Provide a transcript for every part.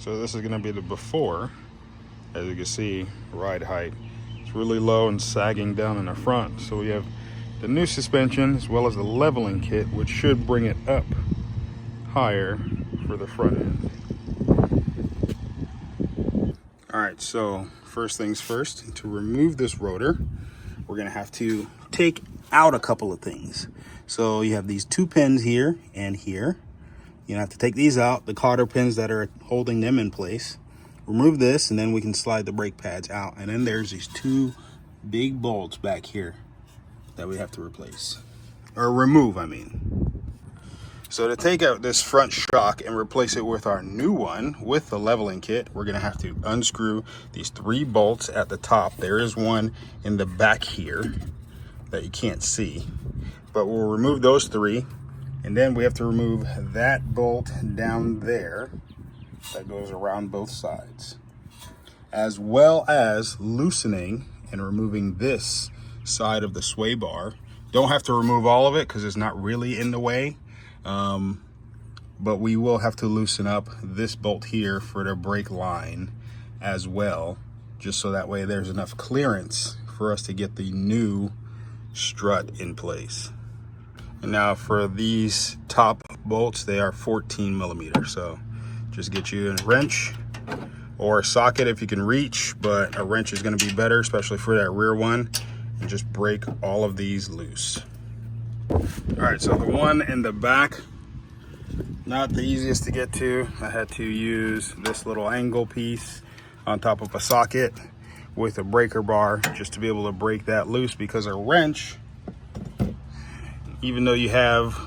So this is going to be the before. As you can see, ride height. It's really low and sagging down in the front. So we have the new suspension as well as the leveling kit, which should bring it up higher for the front end. All right, so first things first, to remove this rotor, we're gonna have to take out a couple of things. So you have these two pins here and here. You have to take these out, the cotter pins that are holding them in place. Remove this, and then we can slide the brake pads out. And then there's these two big bolts back here that we have to replace, or remove, I mean. So to take out this front shock and replace it with our new one with the leveling kit, we're gonna have to unscrew these three bolts at the top. There is one in the back here that you can't see, but we'll remove those three. And then we have to remove that bolt down there that goes around both sides, as well as loosening and removing this side of the sway bar. Don't have to remove all of it because it's not really in the way. But we will have to loosen up this bolt here for the brake line as well, just so that way there's enough clearance for us to get the new strut in place. And now for these top bolts, they are 14 millimeters. So just get you a wrench or a socket if you can reach, but a wrench is going to be better, especially for that rear one, and just break all of these loose. All right, so the one in the back, not the easiest to get to. I had to use this little angle piece on top of a socket with a breaker bar just to be able to break that loose, because a wrench, even though you have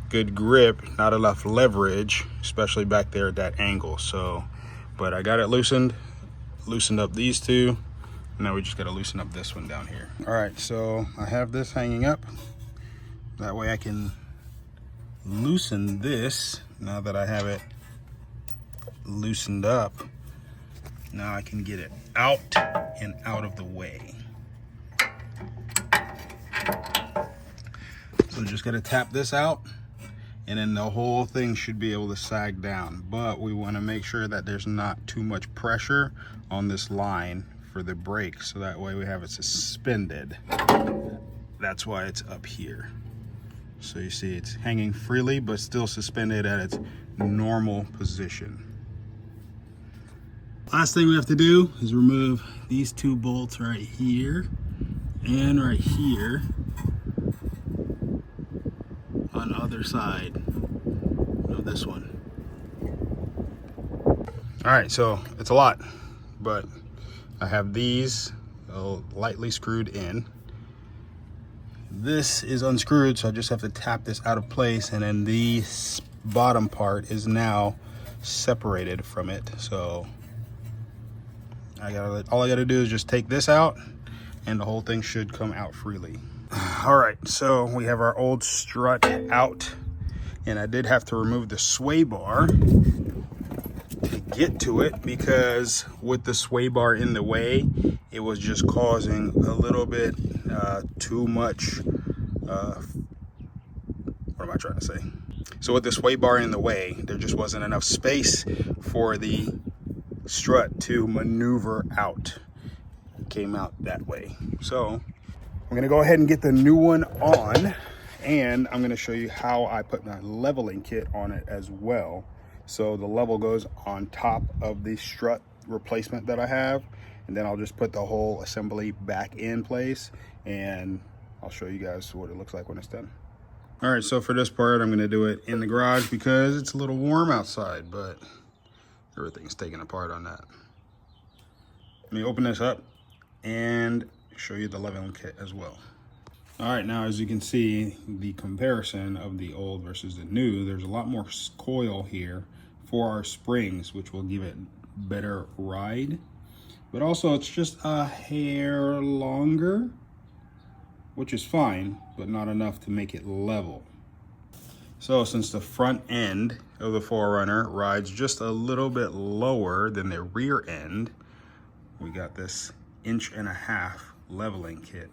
good grip, not enough leverage, especially back there at that angle. So, but I got it loosened up these two. Now we just got to loosen up this one down here. All right, so I have this hanging up. That way I can loosen this. Now that I have it loosened up, now I can get it out and out of the way. So just gotta tap this out, and then the whole thing should be able to sag down. But we want to make sure that there's not too much pressure on this line for the brake, so that way we have it suspended. That's why it's up here. So you see it's hanging freely, but still suspended at its normal position. Last thing we have to do is remove these two bolts right here and right here on the other side of this one. All right, so it's a lot, but I have these lightly screwed in. This is unscrewed, so I just have to tap this out of place, and then the bottom part is now separated from it. So all I gotta do is just take this out, and the whole thing should come out freely. All right, so we have our old strut out, and I did have to remove the sway bar to get to it, because with the sway bar in the way, it was just causing a little bit too much, what am I trying to say? So with the sway bar in the way, there just wasn't enough space for the strut to maneuver out. It came out that way. So I'm gonna go ahead and get the new one on, and I'm gonna show you how I put my leveling kit on it as well. So the level goes on top of the strut replacement that I have, and then I'll just put the whole assembly back in place, and I'll show you guys what it looks like when it's done. All right, so for this part, I'm gonna do it in the garage because it's a little warm outside, but everything's taken apart on that. Let me open this up and show you the leveling kit as well. All right, now as you can see, the comparison of the old versus the new, there's a lot more coil here for our springs, which will give it better ride. But also it's just a hair longer, which is fine, but not enough to make it level. So since the front end of the 4Runner rides just a little bit lower than the rear end, we got this 1.5" leveling kit.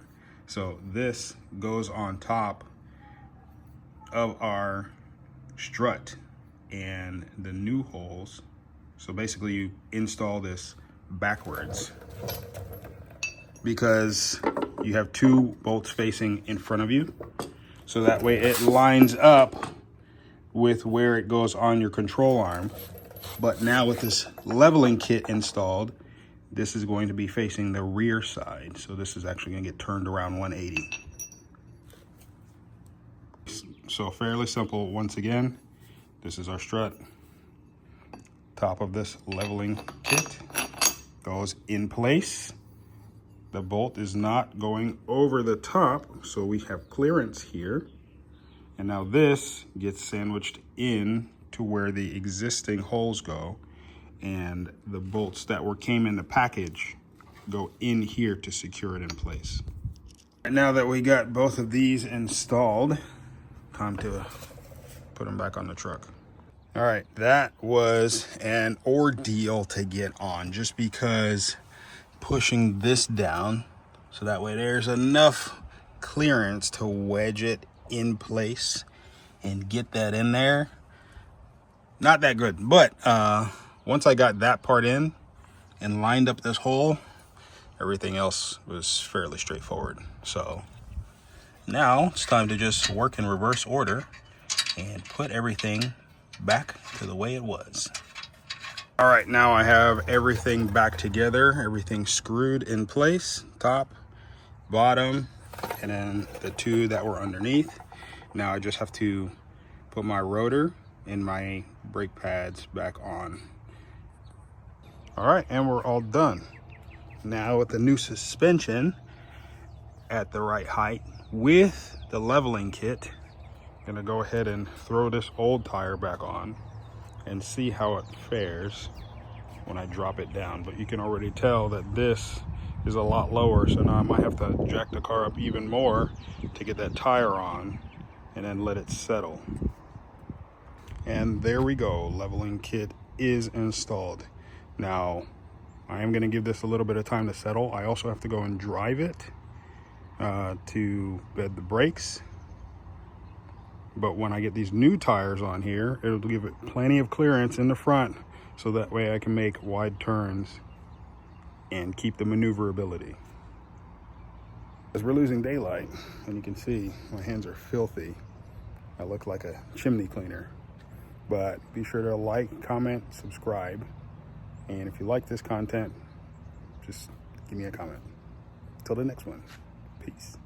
So this goes on top of our strut, and the new holes So basically you install this backwards because you have two bolts facing in front of you. So that way it lines up with where it goes on your control arm. But now with this leveling kit installed, this is going to be facing the rear side. So this is actually going to get turned around 180. So fairly simple. Once again, this is our strut. Top of this leveling kit goes in place. The bolt is not going over the top, so we have clearance here. And now this gets sandwiched in to where the existing holes go, and the bolts that came in the package go in here to secure it in place. And now that we got both of these installed, time to put them back on the truck. All right, that was an ordeal to get on, just because pushing this down so that way there's enough clearance to wedge it in place and get that in there. Not that good, but once I got that part in and lined up this hole, everything else was fairly straightforward. So now it's time to just work in reverse order and put everything back to the way it was. All right, now I have everything back together, everything screwed in place, top, bottom, and then the two that were underneath. Now I just have to put my rotor and my brake pads back on. All right, and we're all done. Now with the new suspension at the right height with the leveling kit, I'm gonna go ahead and throw this old tire back on and see how it fares when I drop it down. But you can already tell that this is a lot lower, so now I might have to jack the car up even more to get that tire on and then let it settle. And there we go, leveling kit is installed. Now I am going to give this a little bit of time to settle. I also have to go and drive it to bed the brakes. But when I get these new tires on here, it'll give it plenty of clearance in the front, so that way I can make wide turns and keep the maneuverability. As we're losing daylight, and you can see my hands are filthy. I look like a chimney cleaner. But be sure to like, comment, subscribe. And if you like this content, just give me a comment. Till the next one, peace.